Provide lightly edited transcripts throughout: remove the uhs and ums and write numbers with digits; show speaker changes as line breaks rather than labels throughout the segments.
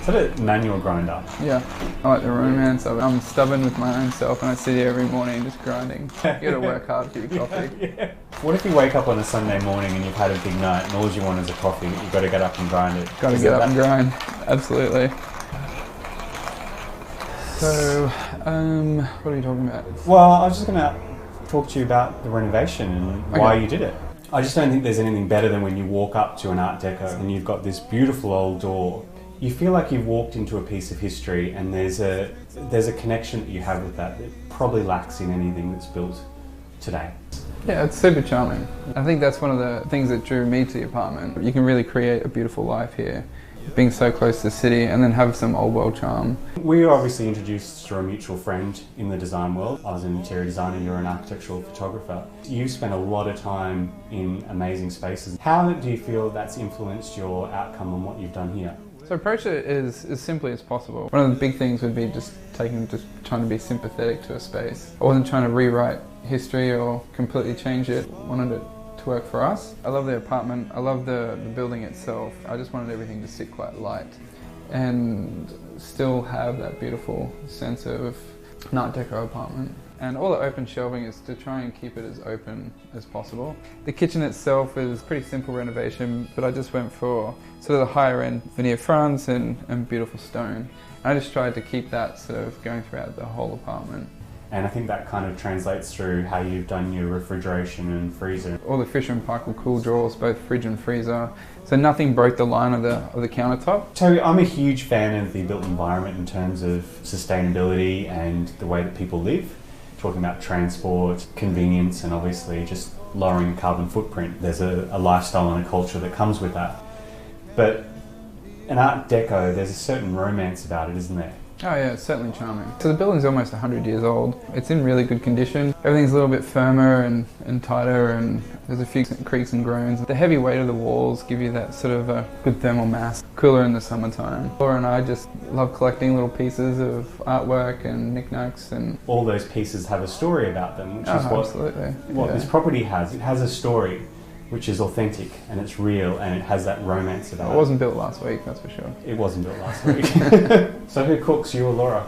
Is that a manual grinder?
Yeah, I like the romance of it. I'm stubborn with my own self and I sit here every morning just grinding. You gotta work hard for your coffee.
Yeah. What if you wake up on a Sunday morning and you've had a big night and all you want is a coffee, but you've got to get up and grind it?
Gotta get up and grind, absolutely. So, what are you talking about?
Well, I was just going to talk to you about the renovation and why you did it. I just don't think there's anything better than when you walk up to an Art Deco and you've got this beautiful old door. You feel like you've walked into a piece of history, and there's a connection that you have with that probably lacks in anything that's built today.
Yeah, it's super charming. I think that's one of the things that drew me to the apartment. You can really create a beautiful life here, being so close to the city, and then have some old world charm.
We were obviously introduced through a mutual friend in the design world. I was an interior designer, you're an architectural photographer. You spent a lot of time in amazing spaces. How do you feel that's influenced your outcome and what you've done here?
So approach it as simply as possible. One of the big things would be just trying to be sympathetic to a space. I wasn't trying to rewrite history or completely change it. I wanted it to work for us. I love the apartment, I love the building itself. I just wanted everything to sit quite light and still have that beautiful sense of an Art Deco apartment. And all the open shelving is to try and keep it as open as possible. The kitchen itself is pretty simple renovation, but I just went for sort of the higher end veneer fronts and beautiful stone. And I just tried to keep that sort of going throughout the whole apartment.
And I think that kind of translates through how you've done your refrigeration and freezer.
All the Fisher & Paykel cool drawers, both fridge and freezer. So nothing broke the line of the countertop.
Terry, I'm a huge fan of the built environment in terms of sustainability and the way that people live. Talking about transport, convenience, and obviously just lowering the carbon footprint. There's a lifestyle and a culture that comes with that. But an Art Deco, there's a certain romance about it, isn't there?
Oh yeah, it's certainly charming. So the building's almost 100 years old. It's in really good condition. Everything's a little bit firmer and tighter, and there's a few creaks and groans. The heavy weight of the walls give you that sort of a good thermal mass. Cooler in the summertime. Laura and I just love collecting little pieces of artwork and knickknacks, and
all those pieces have a story about them, which is what this property has. It has a story which is authentic and it's real and it has that romance about it.
It wasn't built last week, that's for sure.
It wasn't built last week. So who cooks, you or Laura?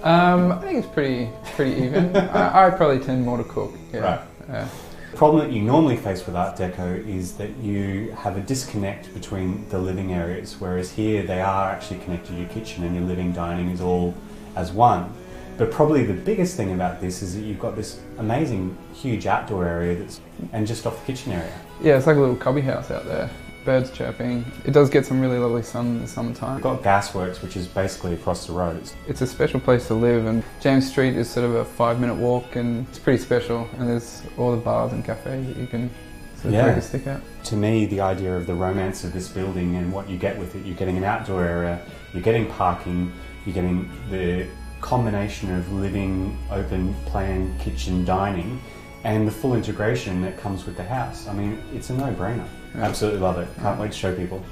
I think it's pretty even. I probably tend more to cook. Yeah.
Right.
Yeah.
The problem that you normally face with Art Deco is that you have a disconnect between the living areas, whereas here they are actually connected. Your kitchen and your living, dining is all as one. But probably the biggest thing about this is that you've got this amazing, huge outdoor area and just off the kitchen area.
Yeah, it's like a little cubby house out there. Birds chirping. It does get some really lovely sun in the summertime.
We've got Gasworks, which is basically across the road.
It's a special place to live, and James Street is sort of a 5-minute walk, and it's pretty special. And there's all the bars and cafes that you can sort of take a stick at.
To me, the idea of the romance of this building and what you get with it, you're getting an outdoor area, you're getting parking, you're getting the combination of living, open plan, kitchen, dining, and the full integration that comes with the house. I mean, it's a no-brainer. Absolutely love it. Can't wait to show people.